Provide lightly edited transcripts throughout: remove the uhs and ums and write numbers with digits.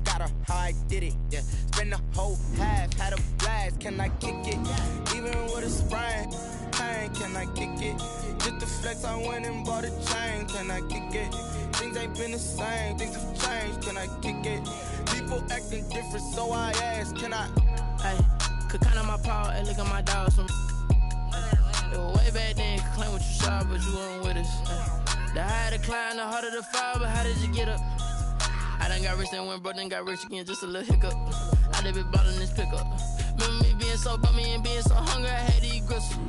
got her, how I did it, yeah. Spend the whole half, had a blast, can I kick it? Even with a sprain, pain, can I kick it? Just the flex, I went and bought a chain, can I kick it? Things ain't been the same, things have changed, can I kick it? People acting different, so I ask, can I? Hey, could count on my power, hey, look at my dogs from it was way back then, could claim what you saw, but you weren't with us. The higher the climb, the harder the fall, but how did you get up? I done got rich and went broke, then got rich again, just a little hiccup. I done been ballin' this pickup. Remember me being so bummy and being so hungry, I had to eat gristle.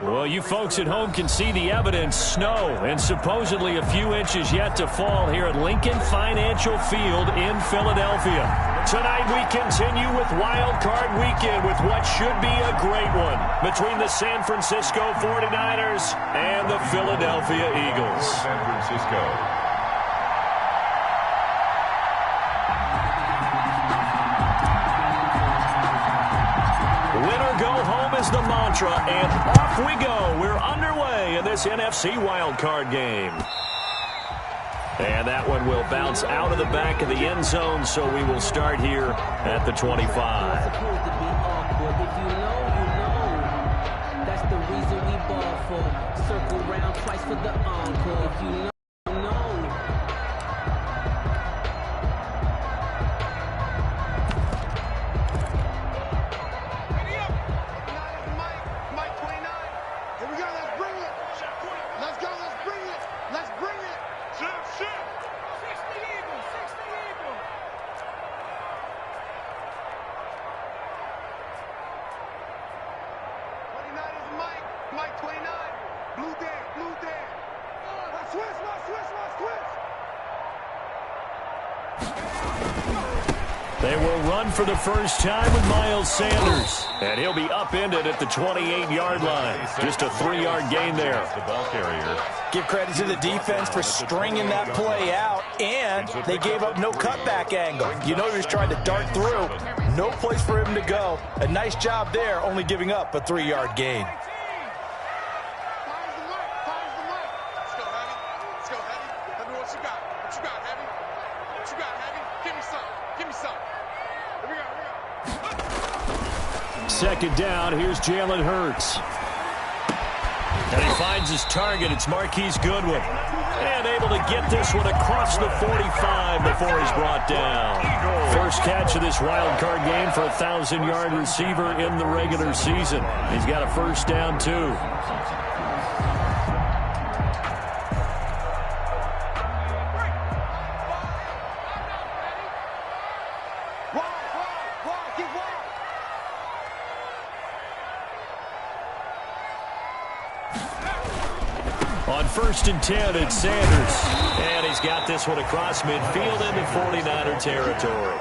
Well, you folks at home can see the evidence. Snow and supposedly a few inches yet to fall here at Lincoln Financial Field in Philadelphia. Tonight we continue with Wild Card Weekend with what should be a great one between the San Francisco 49ers and the Philadelphia Eagles. San Francisco. Winner go home is the mantra, and off we go. We're underway in this NFC wildcard game. And that one will bounce out of the back of the end zone, so we will start here at the 25. That's the reason we ball for. Circle round twice for the encore. If you know. They will run for the first time with Miles Sanders. And he'll be upended at the 28-yard line. Just a 3-yard gain there. The ball carrier. Give credit to the defense for stringing that play out, and they gave up no cutback angle. You know he was trying to dart through. No place for him to go. A nice job there, only giving up a 3-yard gain. Second down, here's Jalen Hurts. And he finds his target. It's Marquise Goodwin. And able to get this one across the 45 before he's brought down. First catch of this wild card game for a 1,000-yard receiver in the regular season. He's got a first down, too. On 1st and 10, it's Sanders. And he's got this one across midfield into 49er territory.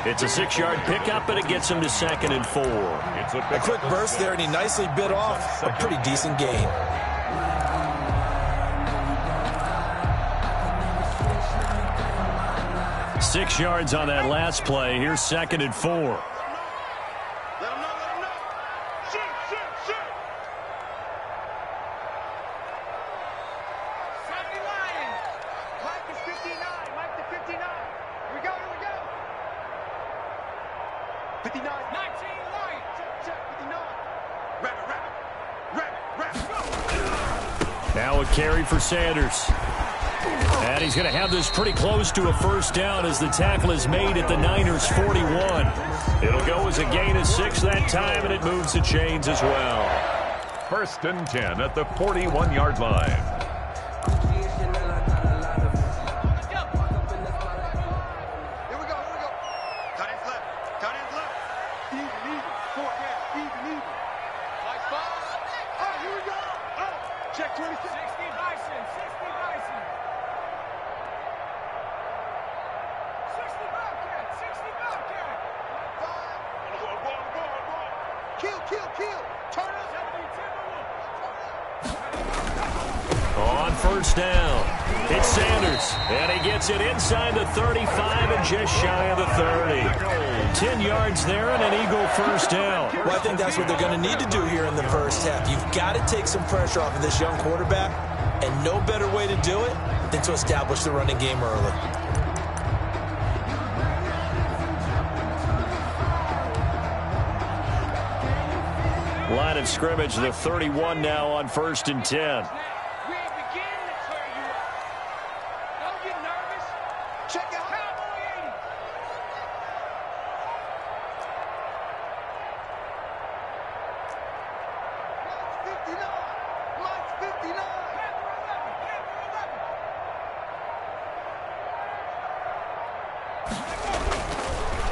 It's a 6-yard pickup, and it gets him to 2nd and 4. A quick burst there, and he nicely bit off a pretty decent gain. Six yards on that last play. Here's 2nd and 4. Now a carry for Sanders. And he's going to have this pretty close to a first down as the tackle is made at the Niners' 41. It'll go as a gain of 6 that time, and it moves the chains as well. 1st and 10 at the 41-yard line. On 1st down, it's Sanders, and he gets it inside the 35 and just shy of the 30. 10 yards there and an Eagle first down. Well, I think that's what they're going to need to do here in the first half. You've got to take some pressure off of this young quarterback, and no better way to do it than to establish the running game early. Line of scrimmage, the 31 now on 1st and 10.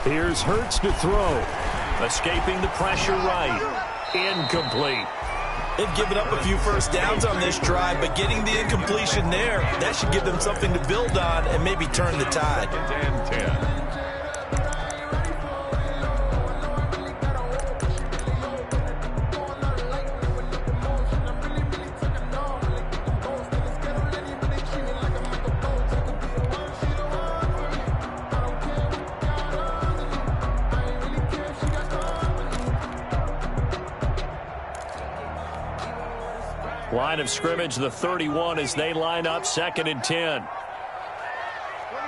Here's Hurts to throw. Escaping the pressure right. Incomplete. They've given up a few first downs on this drive, but getting the incompletion there, that should give them something to build on and maybe turn the tide. 10-10. Line of scrimmage, the 31 as they line up 2nd and 10. 29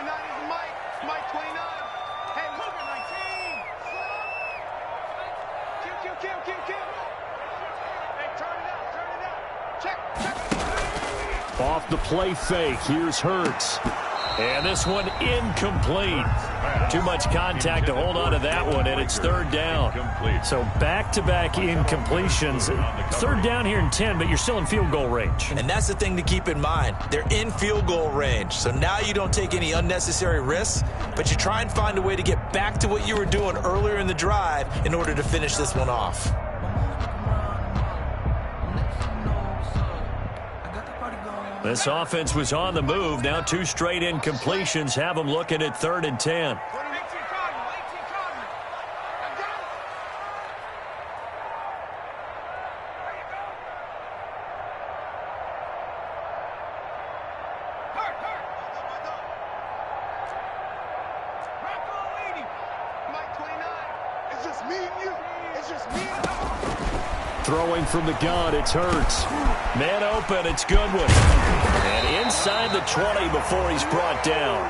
is Mike. Mike 29. Hey, look at 19. Kill. Hey, turn it out. Check. Off the play fake, here's Hurts. And this one incomplete. Too much contact to hold on to that one, and it's 3rd down. So back-to-back incompletions. 3rd down here in 10, but you're still in field goal range. And that's the thing to keep in mind. They're in field goal range. So now you don't take any unnecessary risks, but you try and find a way to get back to what you were doing earlier in the drive in order to finish this one off. This offense was on the move. Now 2 straight incompletions have them looking at 3rd and 10. Throwing from the gun, it's Hurts. Man open, it's Goodwin. And inside the 20 before he's brought down.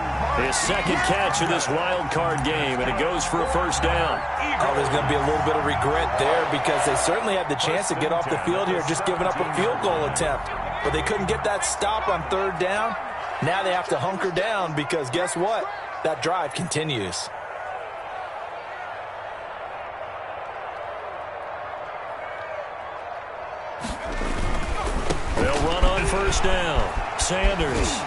His 2nd catch of this wild card game, and it goes for a 1st down. Oh, there's going to be a little bit of regret there because they certainly had the chance to get off the field here, just giving up a field goal attempt. But they couldn't get that stop on 3rd down. Now they have to hunker down because guess what? That drive continues. They'll run on 1st down. Sanders.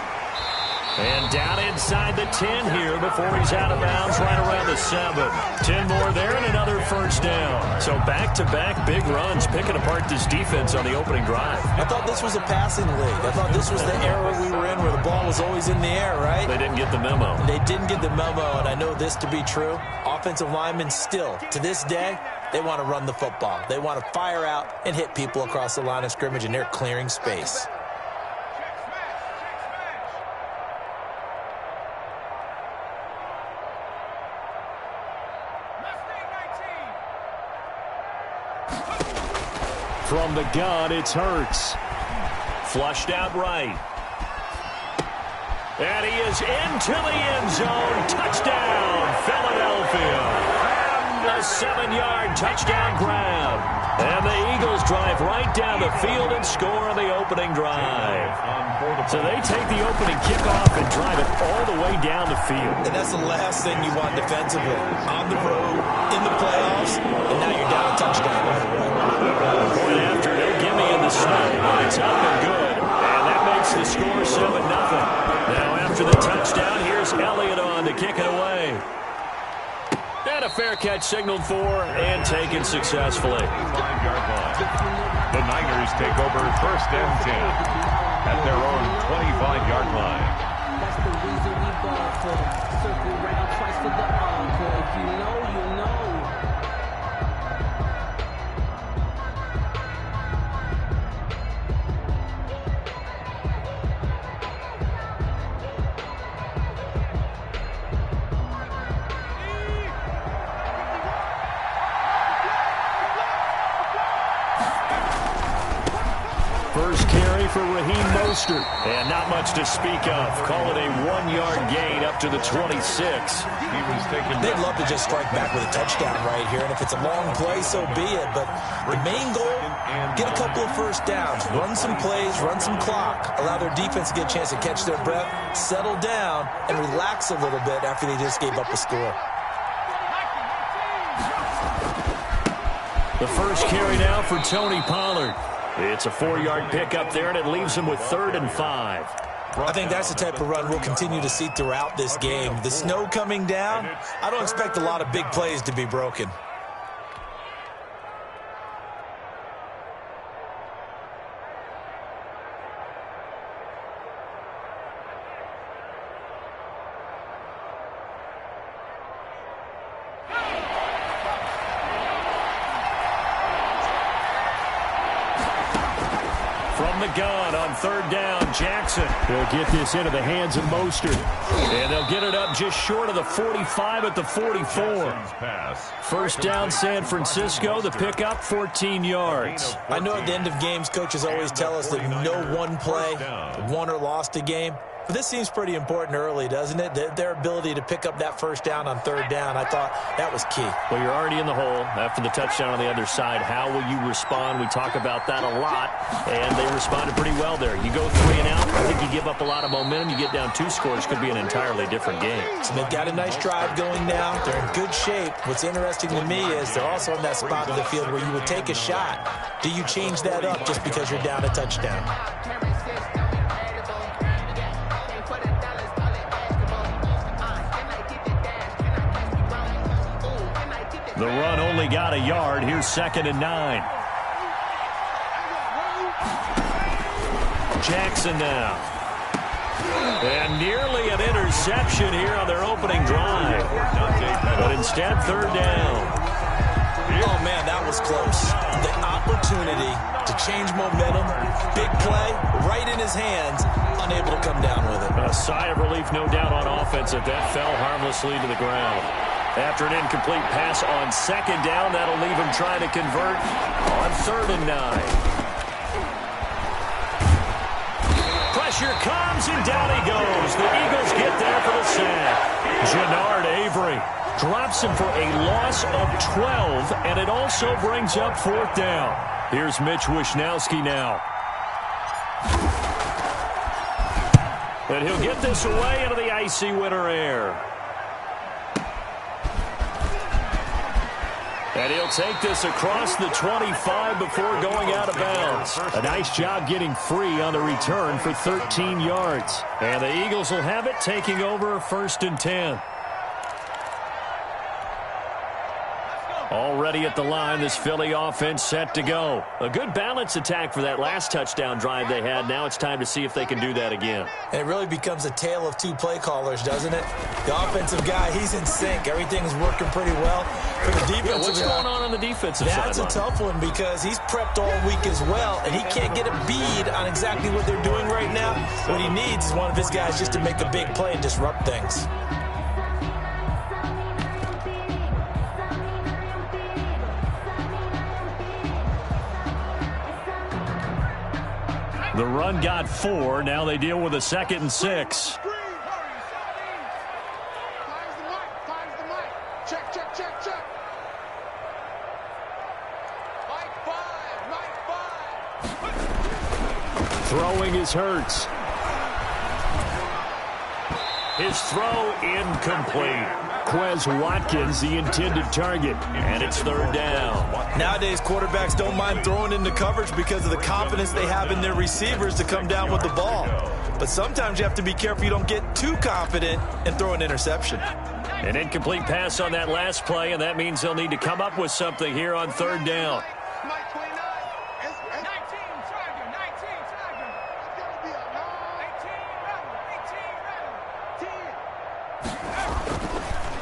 And down inside the 10 here before he's out of bounds right around the 7. 10 more there and another 1st down. So back-to-back big runs picking apart this defense on the opening drive. I thought this was a passing league. I thought this was the era we were in where the ball was always in the air, right? They didn't get the memo. They didn't get the memo, and I know this to be true. Offensive linemen still, to this day, they want to run the football. They want to fire out and hit people across the line of scrimmage, and they're clearing space. From the gun, it's Hurts. Flushed out right. And he is into the end zone. Touchdown, Philadelphia. A 7-yard touchdown grab. And the Eagles drive right down the field and score on the opening drive. So they take the opening kickoff and drive it all the way down the field. And that's the last thing you want defensively. On the road, in the playoffs, and now you're down a touchdown right away. Point after, no gimme in the snow. It's up and good. And that makes the score 7-0. Now after the touchdown, here's Elliott on to kick it away. And a fair catch signaled for and taken successfully. 5-yard line. The Niners take over 1st and 10 at their own 25-yard line. That's the reason we ball for. Circle round twice for the encore. If you know, you know. First carry for Raheem Mostert. And not much to speak of. Call it a 1-yard gain up to the 26. They'd love to just strike back with a touchdown right here, and if it's a long play, so be it. But the main goal, get a couple of first downs, run some plays, run some clock, allow their defense to get a chance to catch their breath, settle down, and relax a little bit after they just gave up a score. The first carry now for Tony Pollard. It's a 4-yard pickup there, and it leaves him with 3rd and 5. I think that's the type of run we'll continue to see throughout this game. The snow coming down, I don't expect a lot of big plays to be broken. From the gun on 3rd down, Jackson. They'll get this into the hands of Mostert. And they'll get it up just short of the 45 at the 44. First down, San Francisco. The pickup, 14 yards. I know at the end of games, coaches always tell us that no one play won or lost a game. But this seems pretty important early, doesn't it? Their ability to pick up that first down on 3rd down, I thought that was key. Well, you're already in the hole after the touchdown on the other side. How will you respond? We talk about that a lot, and they responded pretty well there. You go 3 and out, I think you give up a lot of momentum. You get down 2 scores, could be an entirely different game. So they've got a nice drive going now. They're in good shape. What's interesting to me is they're also in that spot of the field where you would take a shot. Do you change that up just because you're down a touchdown? The run only got a yard. Here's 2nd and 9. Jackson now. And nearly an interception here on their opening drive. But instead, 3rd down. Oh, man, that was close. The opportunity to change momentum, big play, right in his hands, unable to come down with it. A sigh of relief, no doubt, on offense if that fell harmlessly to the ground. After an incomplete pass on 2nd down, that'll leave him trying to convert on 3rd and 9. Pressure comes, and down he goes. The Eagles get there for the sack. Jannard Avery drops him for a loss of 12, and it also brings up 4th down. Here's Mitch Wishnowsky now. And he'll get this away into the icy winter air. And he'll take this across the 25 before going out of bounds. A nice job getting free on the return for 13 yards. And the Eagles will have it, taking over 1st and 10. Already at the line, this Philly offense set to go. A good balance attack for that last touchdown drive they had. Now it's time to see if they can do that again. And it really becomes a tale of 2 play callers, doesn't it? The offensive guy, he's in sync. Everything's working pretty well. For the defensive what's going on the defensive side? That's a tough one because he's prepped all week as well, and he can't get a bead on exactly what they're doing right now. What he needs is one of his guys just to make a big play and disrupt things. The run got 4. Now they deal with a 2nd and 6. Throwing is Hurts. His throw incomplete. Quez Watkins, the intended target, and it's 3rd down. Nowadays, quarterbacks don't mind throwing into coverage because of the confidence they have in their receivers to come down with the ball. But sometimes you have to be careful you don't get too confident and throw an interception. An incomplete pass on that last play, and that means they'll need to come up with something here on 3rd down.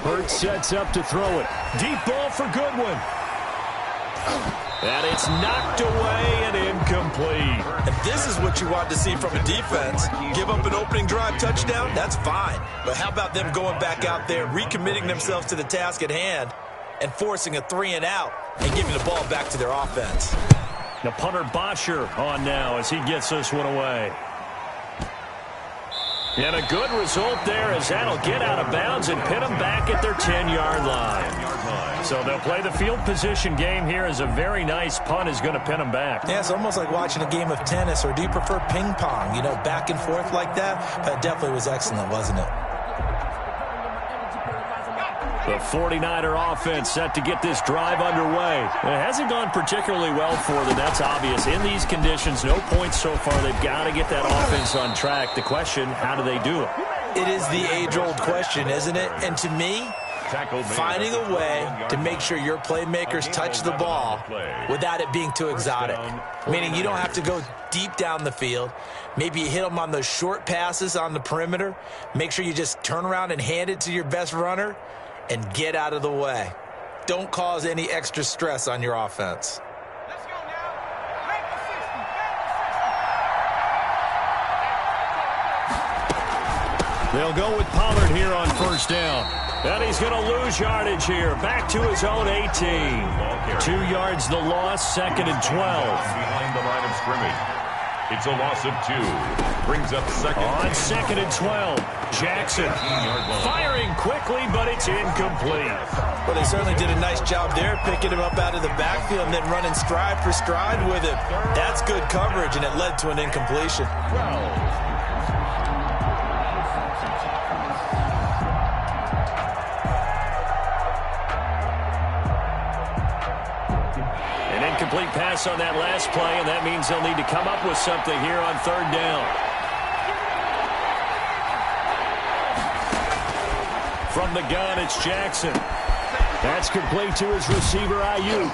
Hurts sets up to throw it. Deep ball for Goodwin. And it's knocked away and incomplete. And this is what you want to see from a defense. Give up an opening drive touchdown, that's fine. But how about them going back out there, recommitting themselves to the task at hand, and forcing a 3 and out and giving the ball back to their offense? The punter Bosher on now as he gets this one away. And a good result there as that'll get out of bounds and pin them back at their 10-yard line. So they'll play the field position game here as a very nice punt is going to pin them back. Yeah, it's almost like watching a game of tennis, or do you prefer ping pong? You know, back and forth like that? That definitely was excellent, wasn't it? The 49er offense set to get this drive underway. It hasn't gone particularly well for them. That's obvious. In these conditions, no points so far. They've got to get that offense on track. The question, how do they do it? It is the age-old question, isn't it? And to me, finding a way to make sure your playmakers touch the ball without it being too exotic. Meaning you don't have to go deep down the field. Maybe you hit them on those short passes on the perimeter. Make sure you just turn around and hand it to your best runner and get out of the way. Don't cause any extra stress on your offense. Let's go now. Make the 60. They'll go with Pollard here on first down. And he's going to lose yardage here. Back to his own 18. 2 yards the loss, 2nd and 12. Behind the line of scrimmage. It's a loss of 2. Brings up second. On 2nd and 12. Jackson firing quickly, but it's incomplete. Well, they certainly did a nice job there, picking him up out of the backfield and then running stride for stride with him. That's good coverage, and it led to an incompletion. An incomplete pass on that last play, and that means they'll need to come up with something here on 3rd down. From the gun, it's Jackson. That's complete to his receiver, Ayuk.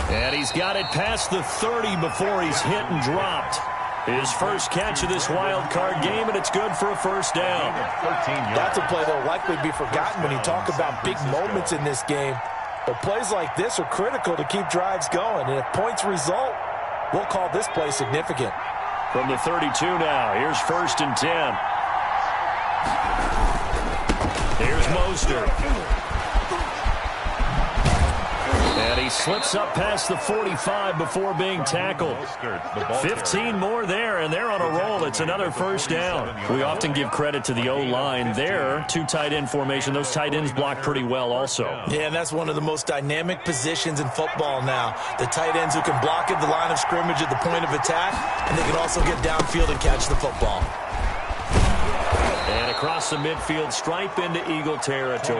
And he's got it past the 30 before he's hit and dropped. His first catch of this wild card game, and it's good for a first down. That's a play that will likely be forgotten when you talk about big moments in this game. But plays like this are critical to keep drives going. And if points result, we'll call this play significant. From the 32 now, here's 1st and 10. Here's Mostert. And he slips up past the 45 before being tackled. 15 more there, and they're on a roll. It's another first down. We often give credit to the O-line there. 2 tight end formation. Those tight ends block pretty well also. Yeah, and that's one of the most dynamic positions in football now. The tight ends who can block at the line of scrimmage at the point of attack, and they can also get downfield and catch the football. And across the midfield stripe into Eagle territory.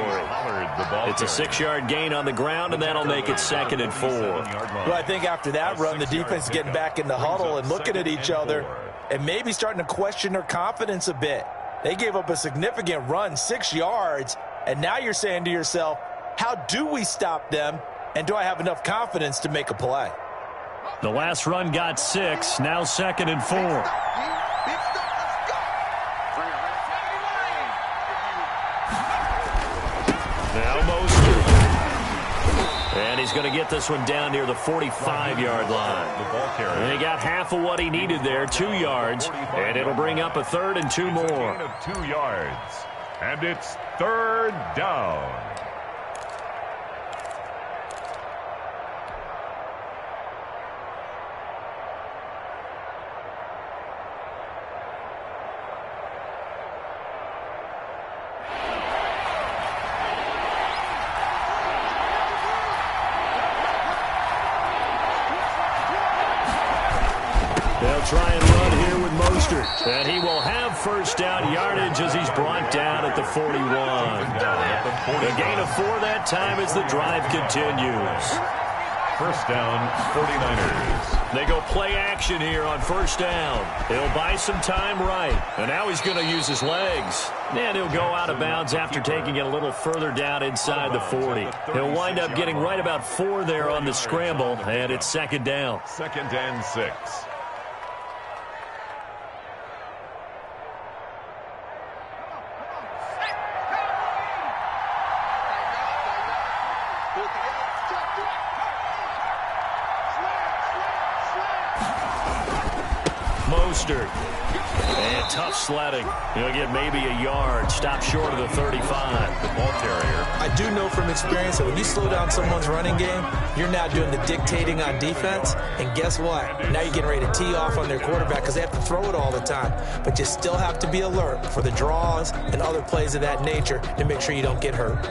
It's a 6-yard gain on the ground, and that'll make it 2nd and 4. Well, I think after that run, the defense is getting back in the huddle and looking at each other and maybe starting to question their confidence a bit. They gave up a significant run, 6 yards, and now you're saying to yourself, how do we stop them, and do I have enough confidence to make a play? The last run got 6, now 2nd and 4. Now Mostert. And he's going to get this one down near the 45-yard line. And he got half of what he needed there, 2 yards. And it'll bring up a 3rd and 2 more. 2 yards. And it's 3rd down. They'll try and run here with Mostert. And he will have first down yardage as he's brought down at the 41. A gain of 4 that time as the drive continues. First down, 49ers. They go play action here on first down. He'll buy some time right. And now he's going to use his legs. And he'll go out of bounds after taking it a little further down inside the 40. He'll wind up getting right about 4 there on the scramble. And it's 2nd down. 2nd and 6. Mostert. And tough sledding. He'll get maybe a yard. Stop short of the 35. The ball carrier. I I do know from experience that when you slow down someone's running game, you're now doing the dictating on defense. And guess what? Now you're getting ready to tee off on their quarterback because they have to throw it all the time. But you still have to be alert for the draws and other plays of that nature to make sure you don't get hurt.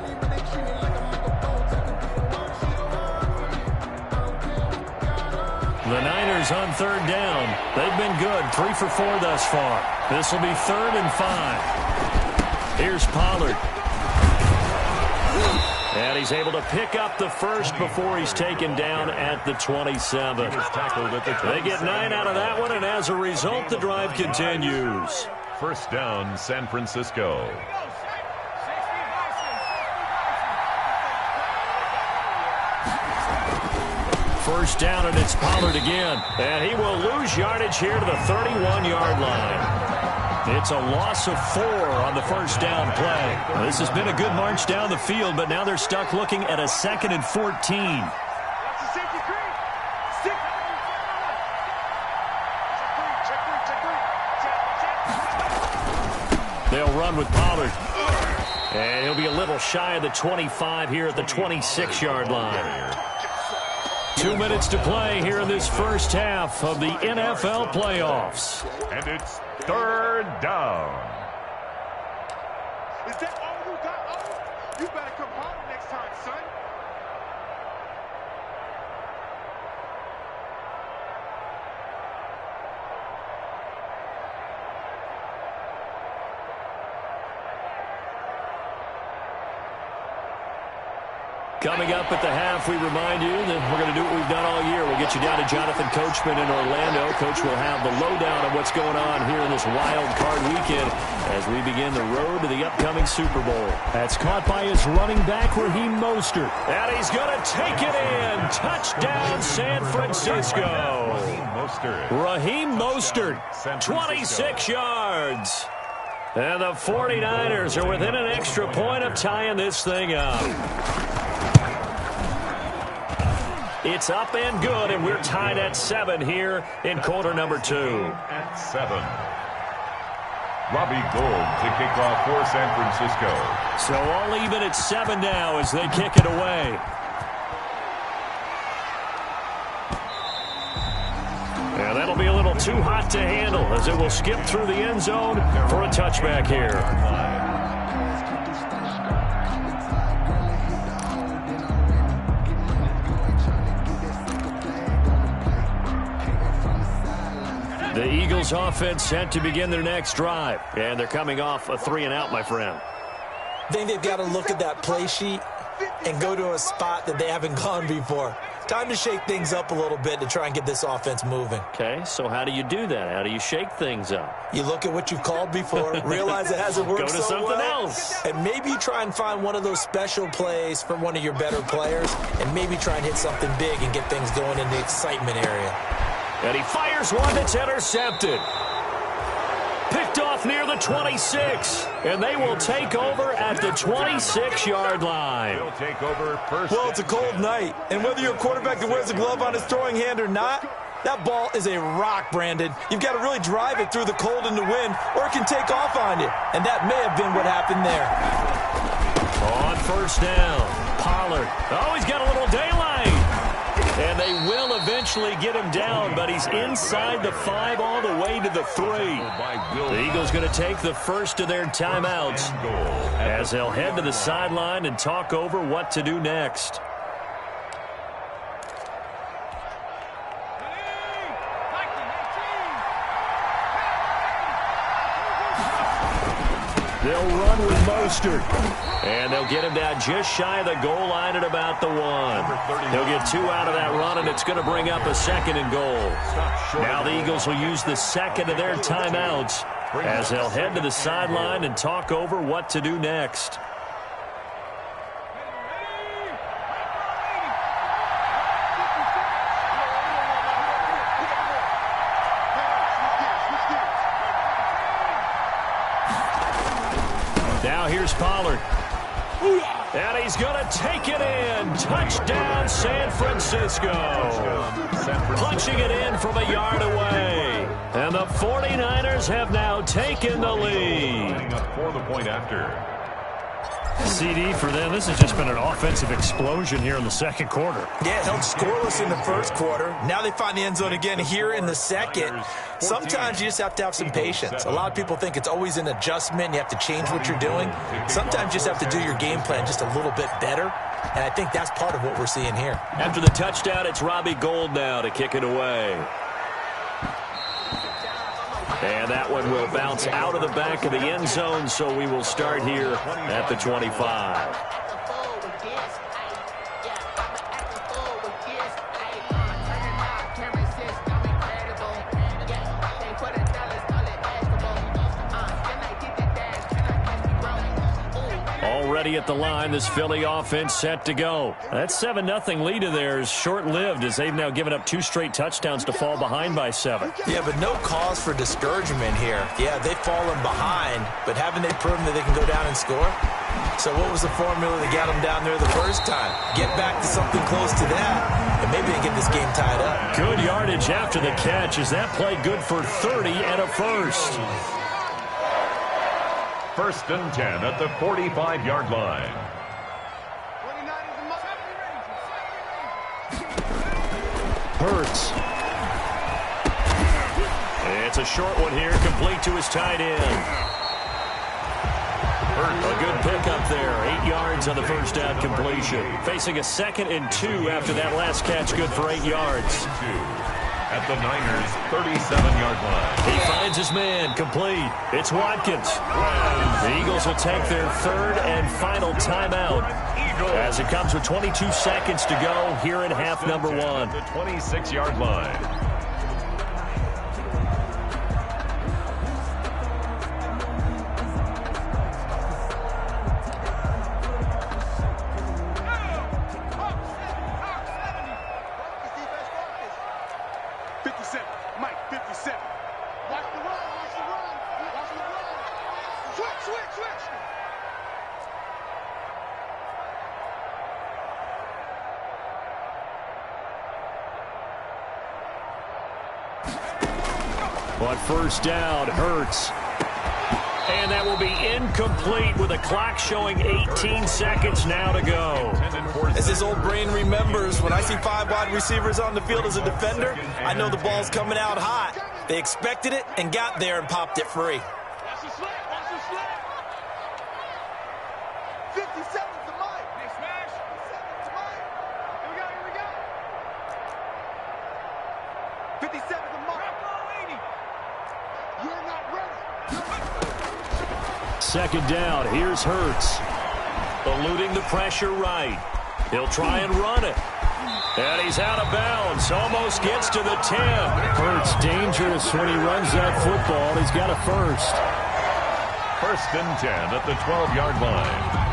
The Niners on third down. They've been good, 3 for 4 thus far. This will be 3rd and 5. Here's Pollard. And he's able to pick up the first before he's taken down at the 27. They get 9 out of that one, and as a result, the drive continues. First down, San Francisco. First down, and it's Pollard again. And he will lose yardage here to the 31-yard line. It's a loss of 4 on the first down play. Well, this has been a good march down the field, but now they're stuck looking at a 2nd and 14. They'll run with Pollard. And he'll be a little shy of the 25 here at the 26-yard line. 2 minutes to play here in this first half of the NFL playoffs. And it's 3rd down. Is that all you got? Oh, you better come home next time, son. Coming up at the half, we remind you that we're going to do what we've done all year. We'll get you down to Jonathan Coachman in Orlando. Coach will have the lowdown of what's going on here in this wild card weekend as we begin the road to the upcoming Super Bowl. That's caught by his running back, Raheem Mostert. And he's going to take it in. Touchdown, San Francisco. Raheem Mostert, 26 yards. And the 49ers are within an extra point of tying this thing up. It's up and good, and we're tied at 7 here in quarter number 2. At 7. Robbie Gould to kick off for San Francisco. So all even at 7 now as they kick it away. And that'll be a little too hot to handle as it will skip through the end zone for a touchback here. The Eagles offense set to begin their next drive. And they're coming off a 3-and-out, my friend. I think they've got to look at that play sheet and go to a spot that they haven't gone before. Time to shake things up a little bit to try and get this offense moving. Okay, so how do you do that? How do you shake things up? You look at what you've called before, realize it hasn't worked so well. Go to something else. And maybe try and find one of those special plays for one of your better players, and maybe try and hit something big and get things going in the excitement area. And he fires one that's intercepted. Picked off near the 26. And they will take over at the 26-yard line. They'll take over first. Well, it's a cold night. And whether you're a quarterback that wears a glove on his throwing hand or not, that ball is a rock, Brandon. You've got to really drive it through the cold and the wind, or it can take off on you. And that may have been what happened there. On first down, Pollard. Oh, he's got a little daylight. And they will eventually get him down, but he's inside the 5 all the way to the 3. The Eagles going to take the first of their timeouts as they'll head to the sideline and talk over what to do next. They'll run with Mostert. And they'll get him down just shy of the goal line at about the 1. They'll get 2 out of that run, and it's going to bring up a 2nd and goal. Now the Eagles will use the second of their timeouts as they'll head to the sideline and talk over what to do next. Now here's Pollard. And he's going to take it in. Touchdown, San Francisco. Punching it in from a yard away. And the 49ers have now taken the lead. For the point after. CD for them. This has just been an offensive explosion here in the second quarter. Yeah, held scoreless in the first quarter. Now they find the end zone again here in the second. Sometimes you just have to have some patience. A lot of people think it's always an adjustment. You have to change what you're doing. Sometimes you just have to do your game plan just a little bit better. And I think that's part of what we're seeing here. After the touchdown, it's Robbie Gould now to kick it away. And that one will bounce out of the back of the end zone, so we will start here at the 25. Already at the line, this Philly offense set to go. That 7-0 lead of theirs short-lived as they've now given up 2 straight touchdowns to fall behind by 7. Yeah, but no cause for discouragement here. Yeah, they've fallen behind, but haven't they proven that they can go down and score? So what was the formula that got them down there the first time? Get back to something close to that, and maybe they get this game tied up. Good yardage after the catch. Is that play good for 30 and a first? 1st and 10 at the 45-yard line. Hurts. It's a short one here, complete to his tight end. A good pickup there. 8 yards on the first down completion. Facing a 2nd and 2 after that last catch, good for 8 yards. At the Niners' 37-yard line. He finds his man, complete. It's Watkins. The Eagles will take their 3rd and final timeout as it comes with 22 seconds to go here in half number 1. The 26-yard line. But first down, Hurts. And that will be incomplete with the clock showing 18 seconds now to go. As his old brain remembers, when I see 5 wide receivers on the field as a defender, I know the ball's coming out hot. They expected it and got there and popped it free. 57 to Mike. Next smash. 57 to Mike. Here we go. 57 to Mike. You're not ready. 2nd down, here's Hurts. Eluding the pressure right. He'll try and run it. And he's out of bounds. Almost gets to the 10. Hurts dangerous when he runs that football. He's got a first. 1st and 10 at the 12-yard line.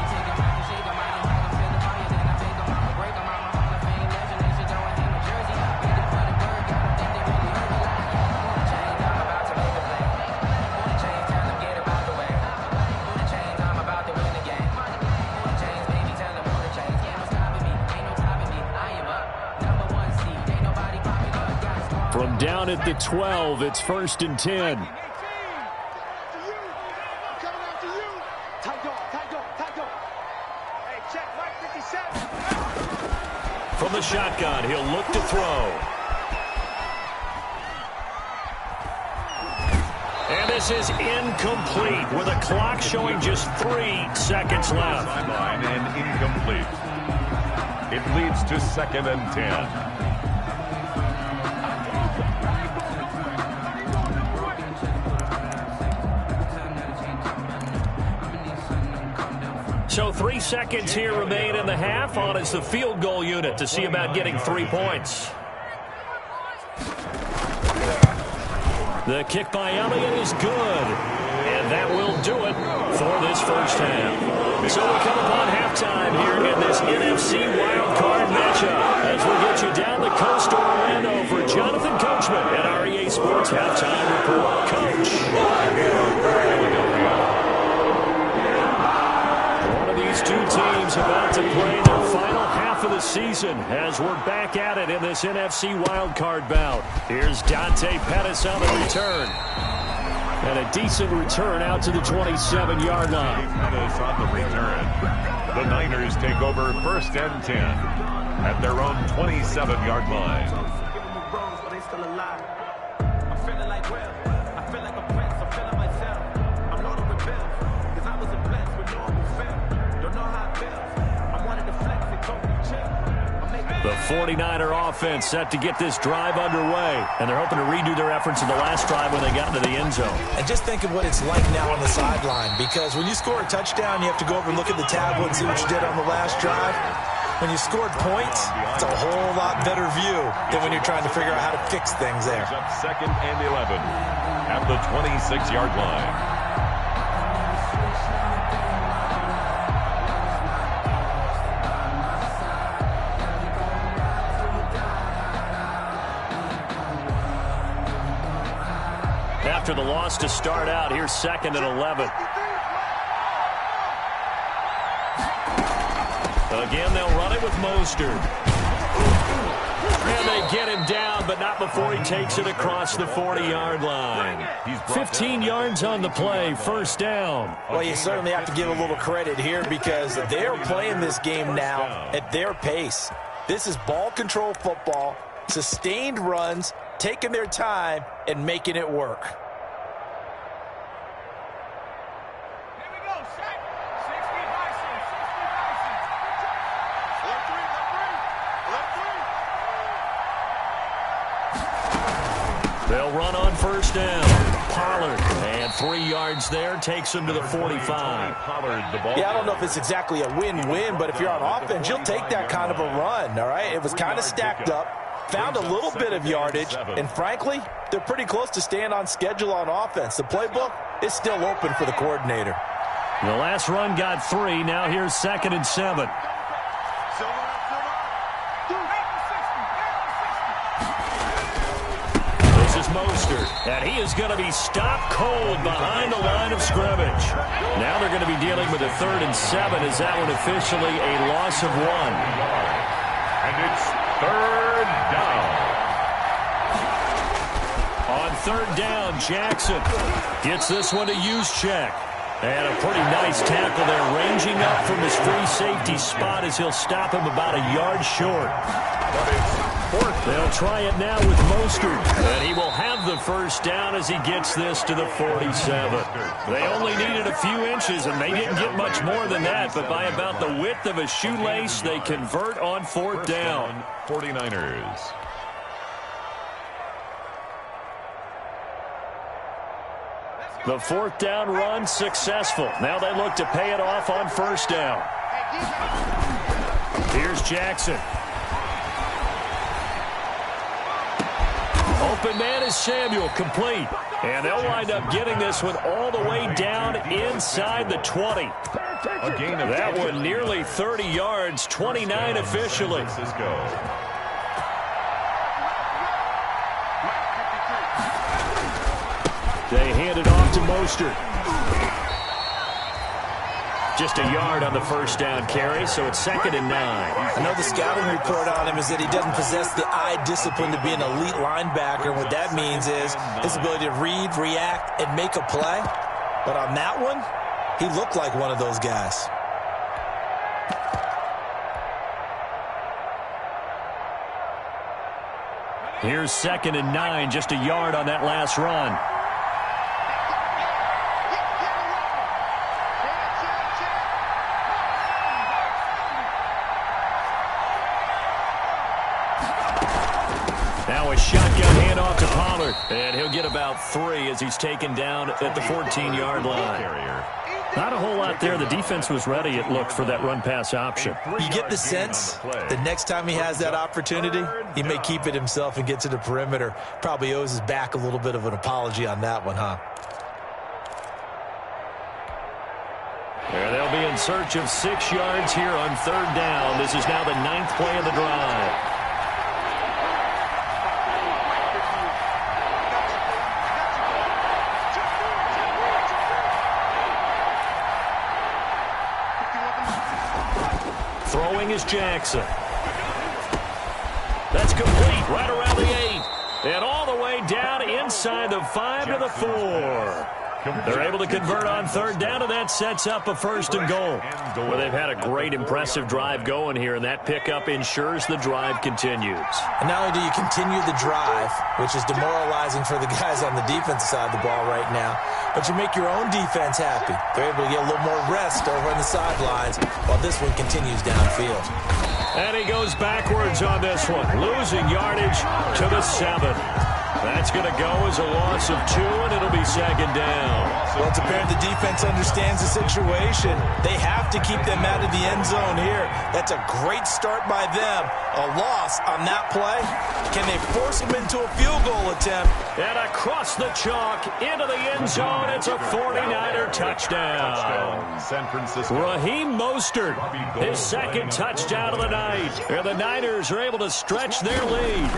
From down at the 12, it's 1st and 10. From the shotgun, he'll look to throw. And this is incomplete with a clock showing just 3 seconds left. Sideline and incomplete. It leads to 2nd and 10. So 3 seconds here remain in the half. On is the field goal unit to see about getting 3 points. The kick by Elliott is good. And that will do it for this first half. So we come upon halftime here in this NFC wildcard matchup as we get you down the coast to Orlando for Jonathan Coachman at our EA Sports Halftime Report. Coach. These 2 teams about to play their final half of the season as we're back at it in this NFC wildcard bout. Here's Dante Pettis on the return. And a decent return out to the 27-yard line. Pettis on the return. The Niners take over 1st and 10 at their own 27-yard line. The 49er offense set to get this drive underway, and they're hoping to redo their efforts in the last drive when they got into the end zone. And just think of what it's like now on the sideline, because when you score a touchdown, you have to go over and look at the tablet and see what you did on the last drive. When you scored points, it's a whole lot better view than when you're trying to figure out how to fix things there. Up 2nd and 11 at the 26-yard line. After the loss to start out, here's 2nd and 11. Again, they'll run it with Mostert. And they get him down, but not before he takes it across the 40-yard line. 15 yards on the play, 1st down. Well, you certainly have to give a little credit here because they're playing this game now at their pace. This is ball control football, sustained runs, taking their time, and making it work. They'll run on 1st down. Pollard, and 3 yards there, takes him to the 45. Yeah, I don't know if it's exactly a win-win, but if you're on offense, you'll take that kind of a run, all right? It was kind of stacked up, found a little bit of yardage, and frankly, they're pretty close to staying on schedule on offense. The playbook is still open for the coordinator. The last run got 3. Now here's 2nd and 7. Mostert, and he is going to be stopped cold behind the line of scrimmage. Now they're going to be dealing with a 3rd and 7. Is that one officially a loss of 1? And it's 3rd down. On 3rd down, Jackson gets this one to Juszczyk. And a pretty nice tackle there, ranging up from his free safety spot as he'll stop him about a yard short. But it's 4th. They'll try it now with Mostert, and he will have the 1st down as he gets this to the 47. They only needed a few inches, and they didn't get much more than that, but by about the width of a shoelace, they convert on 4th down. 49ers. The 4th down run successful. Now they look to pay it off on 1st down. Here's Jackson. Open man is Samuel, complete. And they'll wind up getting this one all the way down inside the 20. A gain of that one nearly 30 yards, 29 officially. They hand it off to Mostert. Just a yard on the 1st down carry, so it's 2nd and 9. I know the scouting report on him is that he doesn't possess the eye discipline to be an elite linebacker. What that means is his ability to read, react, and make a play. But on that one, he looked like one of those guys. Here's 2nd and 9, just a yard on that last run. Now a shotgun handoff to Pollard, and he'll get about 3 as he's taken down at the 14-yard line. Not a whole lot there. The defense was ready, it looked, for that run-pass option. You get the sense that next time he has that opportunity, he may keep it himself and get to the perimeter. Probably owes his back a little bit of an apology on that one, huh? And they'll be in search of 6 yards here on 3rd down. This is now the 9th play of the drive. Throwing is Jackson. That's complete right around the 8. And all the way down inside the 5 to the 4. They're able to convert on third down, and that sets up a 1st and goal. Well, they've had a great, impressive drive going here, and that pickup ensures the drive continues. And not only do you continue the drive, which is demoralizing for the guys on the defensive side of the ball right now, but you make your own defense happy. They're able to get a little more rest over on the sidelines while this one continues downfield. And he goes backwards on this one, losing yardage to the 7. That's going to go as a loss of 2, and it'll be 2nd down. Well, it's apparent the defense understands the situation. They have to keep them out of the end zone here. That's a great start by them. A loss on that play. Can they force them into a field goal attempt? And across the chalk, into the end zone, it's a 49er touchdown. San Francisco. Raheem Mostert, his 2nd touchdown of the night. And the Niners are able to stretch their lead.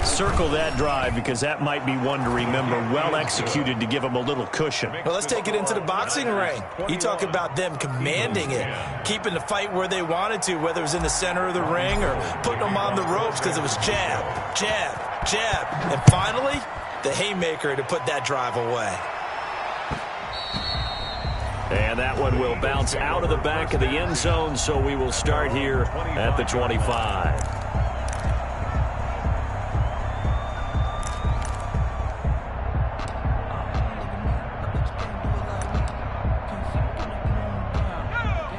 Circle that drive because that might be one to remember. Well executed to give them a little cushion. Well, let's take it into the boxing ring. You talk about them commanding it, keeping the fight where they wanted to, whether it was in the center of the ring or putting them on the ropes because it was jab, jab, jab. And finally, the haymaker to put that drive away. And that one will bounce out of the back of the end zone, so we will start here at the 25.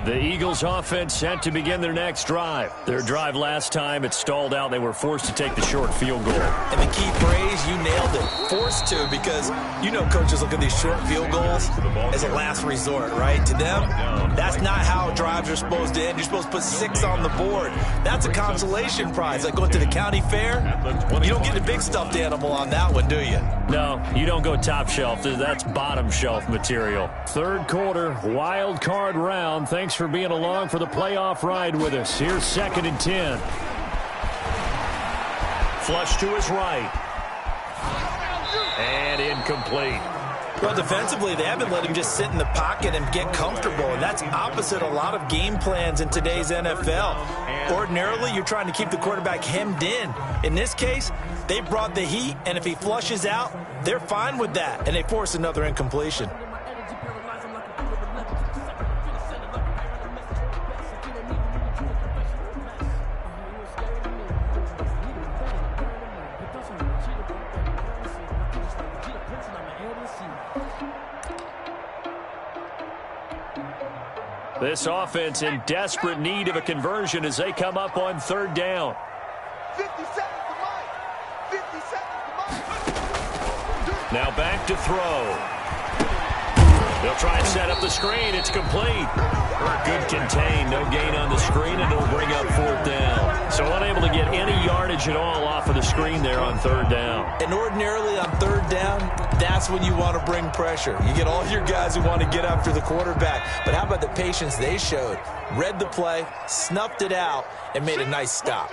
The Eagles offense set to begin their next drive. Their drive last time, it stalled out. They were forced to take the short field goal. And the key phrase, you nailed it. Forced to, because you know coaches look at these short field goals as a last resort, right? To them, that's not how drives are supposed to end. You're supposed to put 6 on the board. That's a consolation prize. Like going to the county fair, you don't get a big stuffed animal on that one, do you? No, you don't go top shelf. That's bottom shelf material. 3rd quarter, wild card round. Thanks for being along for the playoff ride with us. Here's 2nd and 10. Flush to his right. And incomplete. Well, defensively, they haven't let him just sit in the pocket and get comfortable, and that's opposite a lot of game plans in today's NFL. Ordinarily, you're trying to keep the quarterback hemmed in. In this case, they brought the heat, and if he flushes out, they're fine with that, and they force another incompletion. This offense in desperate need of a conversion as they come up on 3rd down. 50 seconds to Mike. 50 seconds to Mike. Now back to throw. They'll try and set up the screen. It's complete. Good contain. No gain on the screen, and it'll bring up 4th down. So unable to get any yardage at all off of the screen there on 3rd down. And ordinarily on 3rd down, that's when you want to bring pressure. You get all your guys who want to get after the quarterback. But how about the patience they showed? Read the play, snuffed it out, and made a nice stop.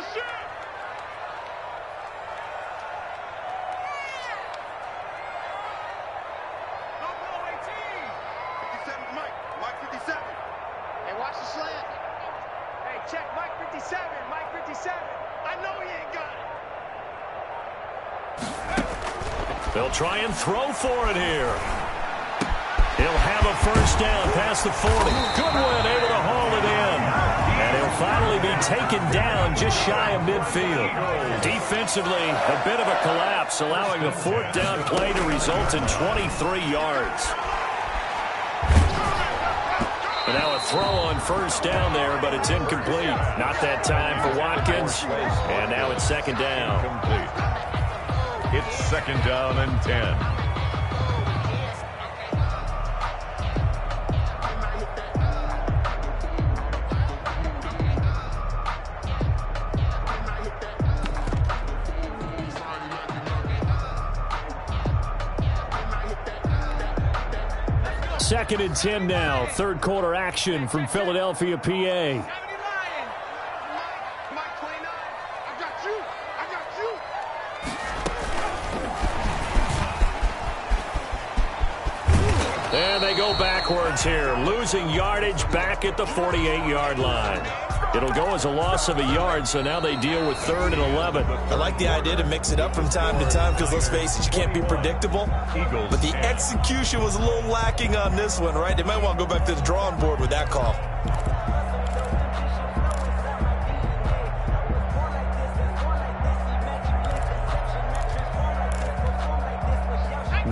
They'll try and throw for it here. He'll have a 1st down past the 40. Goodwin able to haul it in. And he'll finally be taken down just shy of midfield. Defensively, a bit of a collapse, allowing a 4th down play to result in 23 yards. And now a throw on 1st down there, but it's incomplete. Not that time for Watkins. And now it's 2nd down. Complete. It's 2nd down and 10. Second and 10 now. 3rd quarter action from Philadelphia, PA. And they go backwards here, losing yardage back at the 48-yard line. It'll go as a loss of a yard, so now they deal with 3rd and 11. I like the idea to mix it up from time to time because, let's face it, you can't be predictable. But the execution was a little lacking on this one, right? They might want to go back to the drawing board with that call.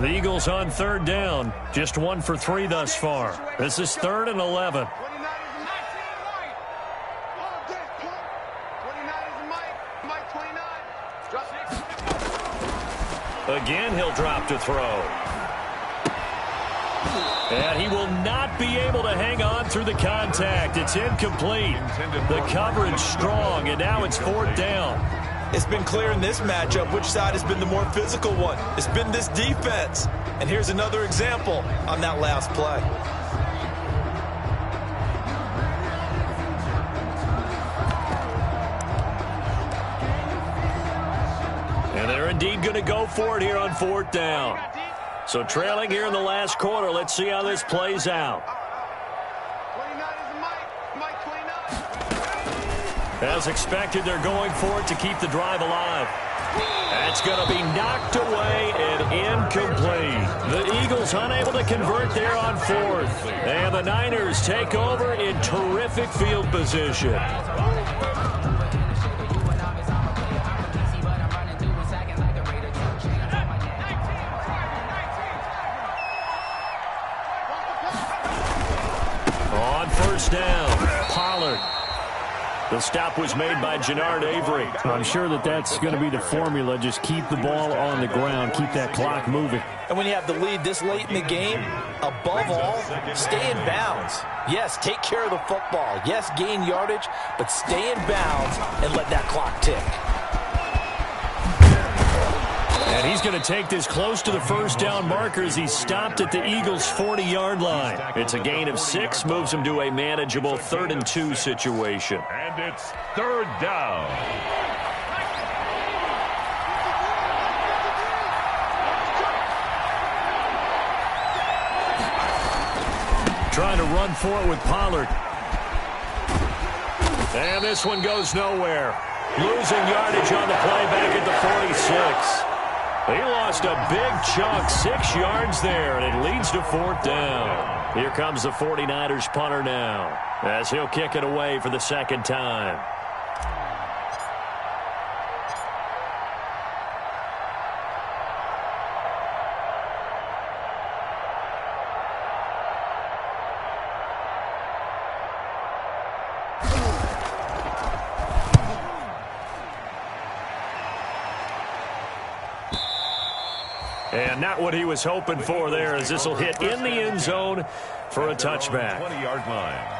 The Eagles on 3rd down. Just 1 for 3 thus far. This is 3rd and 11. Again, he'll drop to throw. And he will not be able to hang on through the contact. It's incomplete. The coverage strong, and now it's 4th down. It's been clear in this matchup which side has been the more physical one. It's been this defense. And here's another example on that last play. And they're indeed going to go for it here on 4th down. So trailing here in the last quarter. Let's see how this plays out. As expected, they're going for it to keep the drive alive. That's going to be knocked away and incomplete. The Eagles unable to convert there on 4th. And the Niners take over in terrific field position. On 1st down, Pollard. The stop was made by Jannard Avery. I'm sure that's going to be the formula. Just keep the ball on the ground. Keep that clock moving. And when you have the lead this late in the game, above all, stay in bounds. Yes, take care of the football. Yes, gain yardage, but stay in bounds and let that clock tick. And he's going to take this close to the 1st down marker as he's stopped at the Eagles' 40-yard line. It's a gain of 6, moves him to a manageable 3rd and 2 situation. And it's 3rd down. Trying to run for it with Pollard. And this one goes nowhere. Losing yardage on the play back at the 46. He lost a big chunk, 6 yards there, and it leads to 4th down. Here comes the 49ers punter now, as he'll kick it away for the 2nd time. And not what he was hoping for there, as this will hit in the end zone for a touchback. 20-yard line.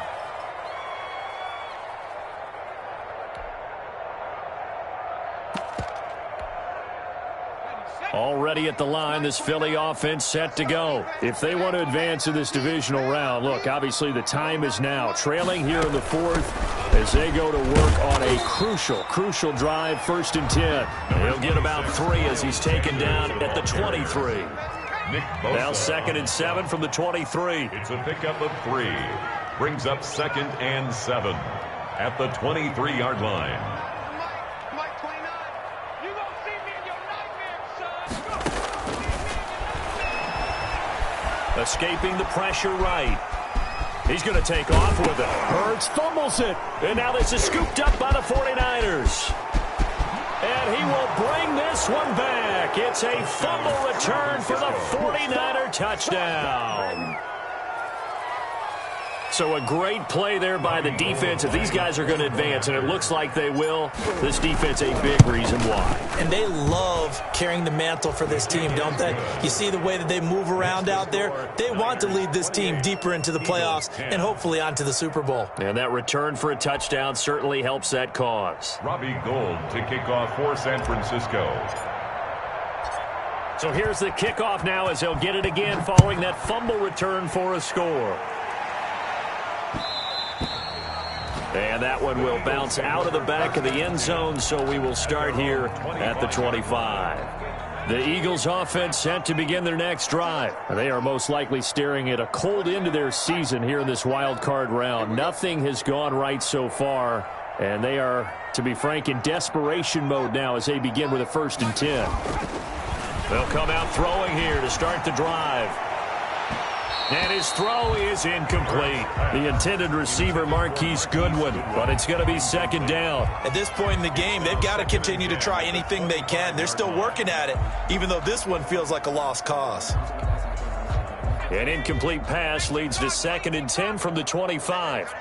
Already at the line, this Philly offense set to go. If they want to advance in this divisional round, look, obviously the time is now. Trailing here in the 4th as they go to work on a crucial drive, 1st and 10. He'll get about 3 as he's taken down at the 23. Now 2nd and 7 from the 23. It's a pickup of 3. Brings up 2nd and 7 at the 23-yard line. Escaping the pressure right. He's going to take off with it. Hurts fumbles it. And now this is scooped up by the 49ers. And he will bring this one back. It's a fumble return for the 49er touchdown. So a great play there by the defense. If these guys are going to advance, and it looks like they will, this defense a big reason why. And they love carrying the mantle for this team, don't they? You see the way that they move around out there? They want to lead this team deeper into the playoffs and hopefully onto the Super Bowl. And that return for a touchdown certainly helps that cause. Robbie Gould to kick off for San Francisco. So here's the kickoff now as they'll get it again following that fumble return for a score. And that one will bounce out of the back of the end zone, so we will start here at the 25. The Eagles offense set to begin their next drive. They are most likely staring at a cold end to their season here in this wild card round. Nothing has gone right so far, and they are, to be frank, in desperation mode now as they begin with a 1st and 10. They'll come out throwing here to start the drive. And his throw is incomplete. The intended receiver, Marquise Goodwin, but it's going to be 2nd down. At this point in the game, they've got to continue to try anything they can. They're still working at it, even though this one feels like a lost cause. An incomplete pass leads to 2nd and 10 from the 25.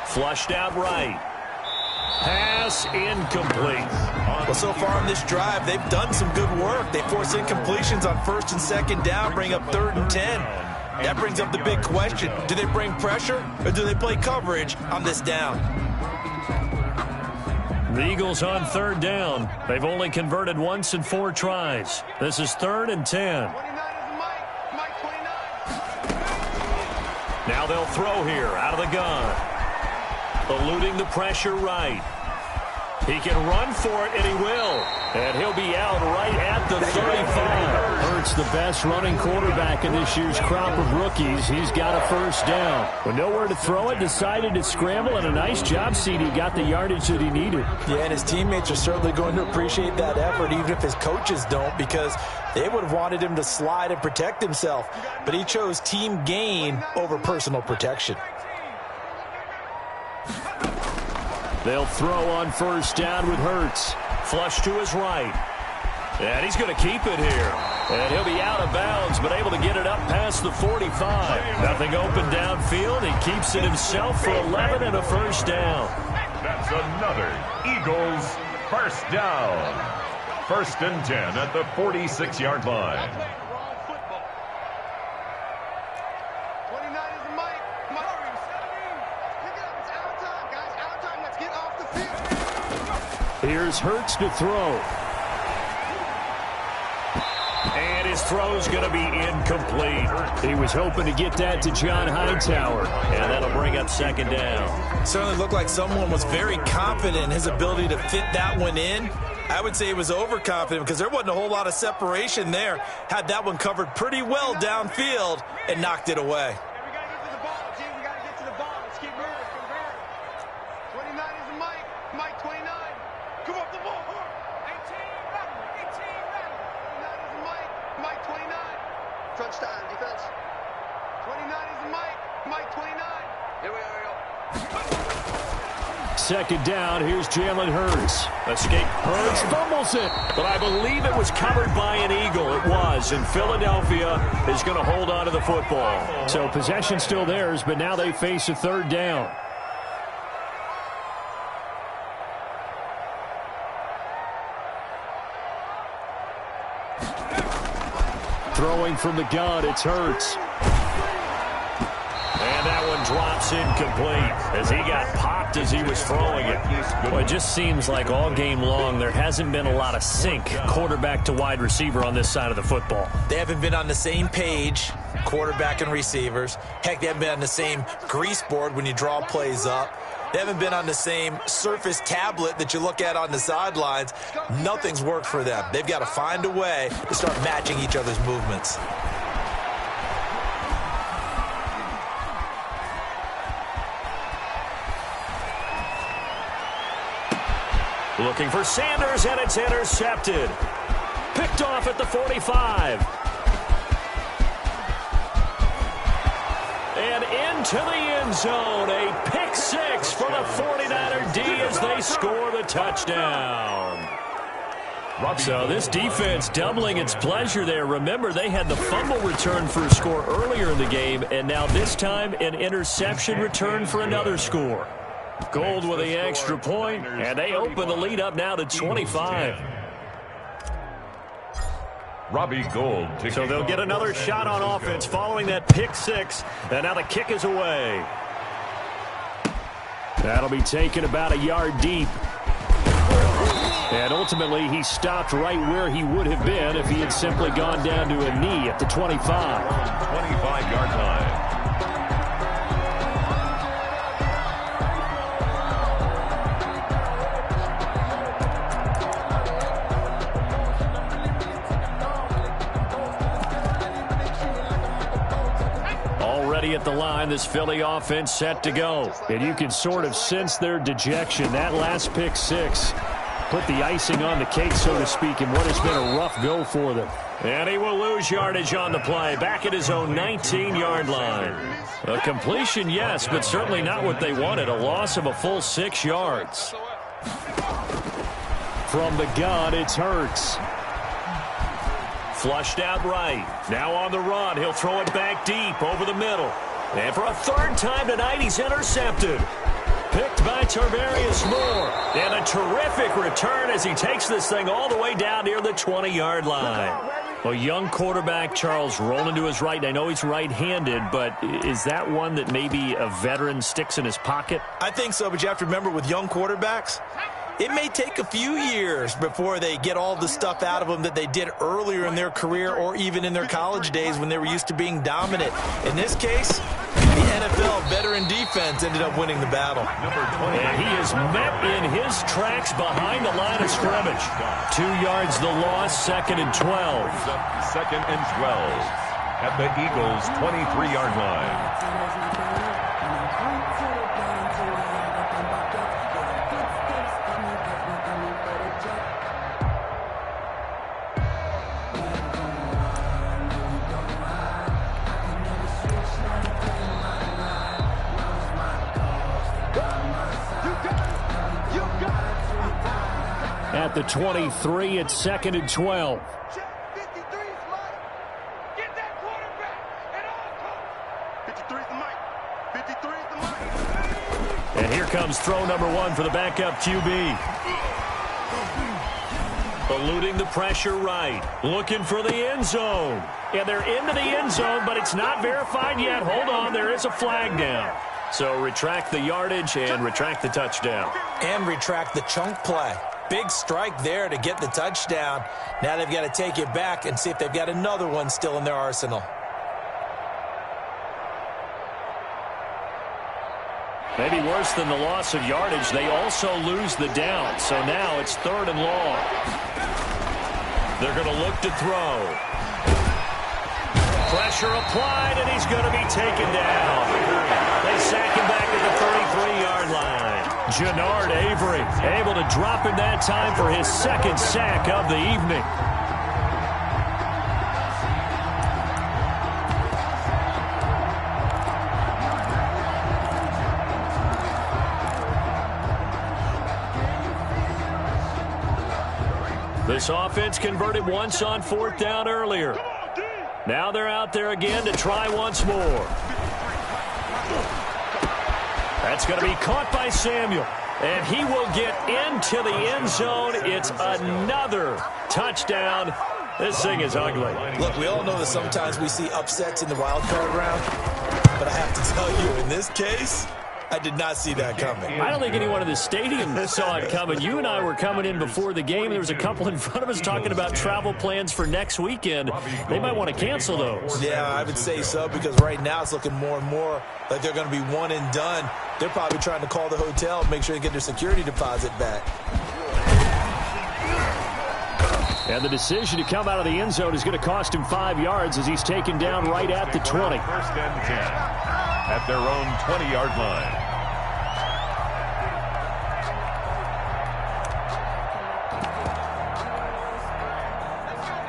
Flushed out right. Pass incomplete. Well, so far on this drive, they've done some good work. They force incompletions on 1st and 2nd down, bring up 3rd and 10. That brings up the big question. Do they bring pressure or do they play coverage on this down? The Eagles on 3rd down. They've only converted once in 4 tries. This is 3rd and 10. Now they'll throw here out of the gun. Eluding the pressure right. He can run for it, and he will. And he'll be out right at the 35. Hurts the best running quarterback in this year's crop of rookies. He's got a 1st down. With nowhere to throw it, decided to scramble, and a nice job, CD. Got the yardage that he needed. Yeah, and his teammates are certainly going to appreciate that effort, even if his coaches don't, because they would have wanted him to slide and protect himself. But he chose team gain over personal protection. They'll throw on 1st down with Hurts. Flush to his right. And he's going to keep it here. And he'll be out of bounds, but able to get it up past the 45. Nothing open downfield. He keeps it himself for 11 and a 1st down. That's another Eagles 1st down. 1st and 10 at the 46-yard line. Here's Hurts to throw. And his throw's going to be incomplete. He was hoping to get that to John Hightower. And that'll bring up 2nd down. Certainly looked like someone was very confident in his ability to fit that one in. I would say he was overconfident because there wasn't a whole lot of separation there. Had that one covered pretty well downfield and knocked it away. Touchdown, defense. 29 is the Mike 29. Here we go. 2nd down, here's Jalen Hurts. Escape. Hurts fumbles it. But I believe it was covered by an Eagle. It was. And Philadelphia is going to hold on to the football. So possession still theirs, but now they face a 3rd down. Throwing from the gun, it's Hurts. And that one drops incomplete as he got popped as he was throwing it. Well, it just seems like all game long there hasn't been a lot of sync quarterback to wide receiver on this side of the football. They haven't been on the same page, quarterback and receivers. Heck, they haven't been on the same grease board when you draw plays up. They haven't been on the same surface tablet that you look at on the sidelines. Nothing's worked for them. They've got to find a way to start matching each other's movements. Looking for Sanders, and it's intercepted. Picked off at the 45. And into the end zone. A pick 6 for the 49er D as they score the touchdown. So this defense doubling its pleasure there. Remember, they had the fumble return for a score earlier in the game, and now this time an interception return for another score. Gold with the extra point, and they open the lead up now to 25. Robbie Gould. So they'll get another shot on offense following that pick 6, and now the kick is away. That'll be taken about a yard deep. And ultimately, he stopped right where he would have been if he had simply gone down to a knee at the 25. 25-yard line. Already at the line, this Philly offense set to go. And you can sort of sense their dejection. That last pick six put the icing on the cake, so to speak, in what has been a rough go for them. And he will lose yardage on the play, back at his own 19-yard line. A completion, yes, but certainly not what they wanted. A loss of a full 6 yards. From the gun, it's Hurts. Flushed out right. Now on the run. He'll throw it back deep over the middle. And for a third time tonight, he's intercepted. Picked by Tarvarius Moore. And a terrific return as he takes this thing all the way down near the 20-yard line. A young quarterback, Charles, rolling to his right. I know he's right-handed, but is that one that maybe a veteran sticks in his pocket? I think so, but you have to remember with young quarterbacks, it may take a few years before they get all the stuff out of them that they did earlier in their career or even in their college days when they were used to being dominant. In this case, the NFL veteran defense ended up winning the battle. And he is met in his tracks behind the line of scrimmage. 2 yards the loss, 2nd and 12. 2nd and 12 at the Eagles' 23-yard line. At the 23, it's 2nd and 12. And here comes throw number 1 for the backup QB. Eluding the pressure right. Looking for the end zone. Yeah, they're into the end zone, but it's not verified yet. Hold on, there is a flag down. So retract the yardage and retract the touchdown. And retract the chunk play. Big strike there to get the touchdown. Now they've got to take it back and see if they've got another one still in their arsenal. Maybe worse than the loss of yardage, they also lose the down. So now it's 3rd and long. They're going to look to throw. Pressure applied, and he's going to be taken down. They sack him back at the 33-yard line. Jannard Avery able to drop him that time for his 2nd sack of the evening. This offense converted once on 4th down earlier. Now they're out there again to try once more. That's going to be caught by Samuel. And he will get into the end zone. It's another touchdown. This thing is ugly. Look, we all know that sometimes we see upsets in the wild card round. But I have to tell you, in this case, I did not see that coming. I don't think anyone in the stadium saw it coming. You and I were coming in before the game. There was a couple in front of us talking about travel plans for next weekend. They might want to cancel those. Yeah, I would say so, because right now it's looking more and more like they're going to be one and done. They're probably trying to call the hotel and make sure they get their security deposit back. And the decision to come out of the end zone is going to cost him 5 yards as he's taken down right at the 20. 1st and 10 at their own 20-yard line.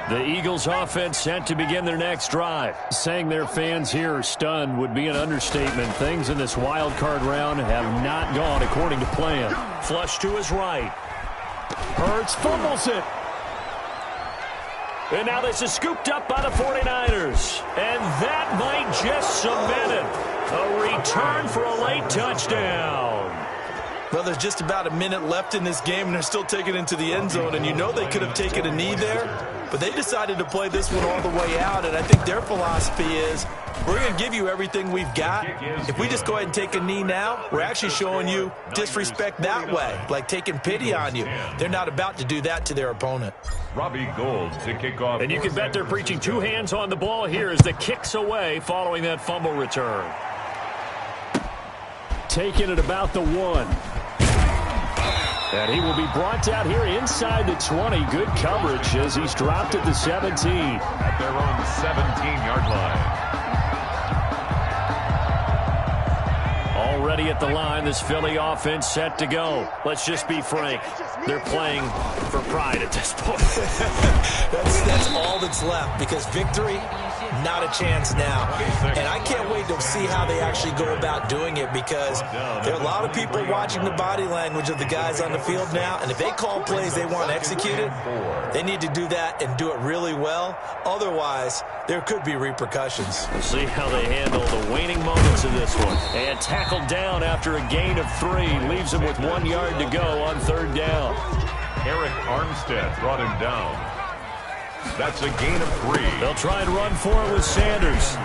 The Eagles offense set to begin their next drive. Saying their fans here are stunned would be an understatement. Things in this wild card round have not gone according to plan. Flush to his right. Hurts fumbles it. And now this is scooped up by the 49ers. And that might just cement it. A return for a late touchdown. Well, there's just about a minute left in this game, and they're still taking it into the end zone. And you know they could have taken a knee there, but they decided to play this one all the way out. And I think their philosophy is, we're going to give you everything we've got. If we just go ahead and take a knee now, we're actually showing you disrespect that way, like taking pity on you. They're not about to do that to their opponent. Robbie Gould to kick off. And you can bet they're preaching two hands on the ball here as the kick's away following that fumble return. Taking it about the 1. And he will be brought down here inside the 20. Good coverage as he's dropped at the 17. At their own 17-yard line. Already at the line, this Philly offense set to go. Let's just be frank. They're playing for pride at this point. That's all that's left, because victory, not a chance now. And I can't wait to see how they actually go about doing it, because there are a lot of people watching the body language of the guys on the field now, and if they call plays they want executed, they need to do that and do it really well. Otherwise, there could be repercussions. We'll see how they handle the waning moments of this one. And tackled down after a gain of 3. Leaves him with 1 yard to go on 3rd down. Eric Armstead brought him down. That's a gain of 3. They'll try and run for it with Sanders.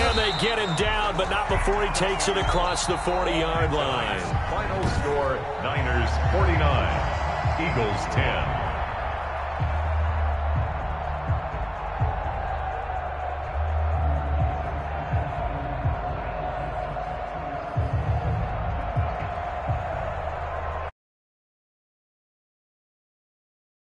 And they get him down, but not before he takes it across the 40-yard line. Final score, Niners 49, Eagles 10.